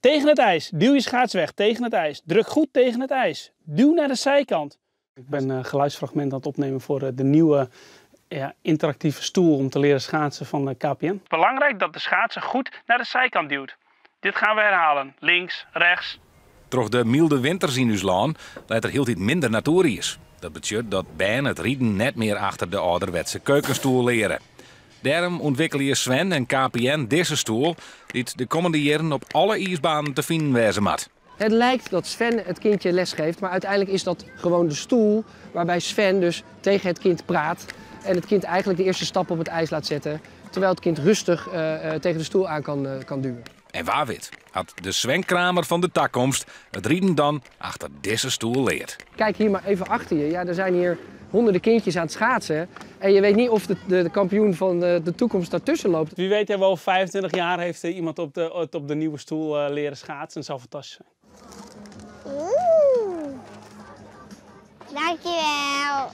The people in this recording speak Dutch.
Tegen het ijs. Duw je schaats weg. Tegen het ijs. Druk goed tegen het ijs. Duw naar de zijkant. Ik ben een geluidsfragment aan het opnemen voor de nieuwe interactieve stoel om te leren schaatsen van KPN. Belangrijk dat de schaatser goed naar de zijkant duwt. Dit gaan we herhalen. Links, rechts. Door de milde winters in ons land leidt er heel iets minder natuur. Dat betekent dat bijen het rieden net meer achter de ouderwetse keukenstoel leren. Daarom ontwikkelen Sven en KPN deze stoel die de komende jaren op alle ijsbanen te vinden wezen moet. Het lijkt dat Sven het kindje les geeft, maar uiteindelijk is dat gewoon de stoel waarbij Sven dus tegen het kind praat en het kind eigenlijk de eerste stap op het ijs laat zetten, terwijl het kind rustig tegen de stoel aan kan duwen. En waar wit, had de Sven Kramer van de toekomst het rieden dan achter deze stoel leert. Kijk hier maar even achter je. Ja, er zijn hier honderden kindjes aan het schaatsen. En je weet niet of de kampioen van de toekomst daartussen loopt. Wie weet, wel 25 jaar heeft iemand op de nieuwe stoel leren schaatsen. Dat zou fantastisch zijn. Dankjewel.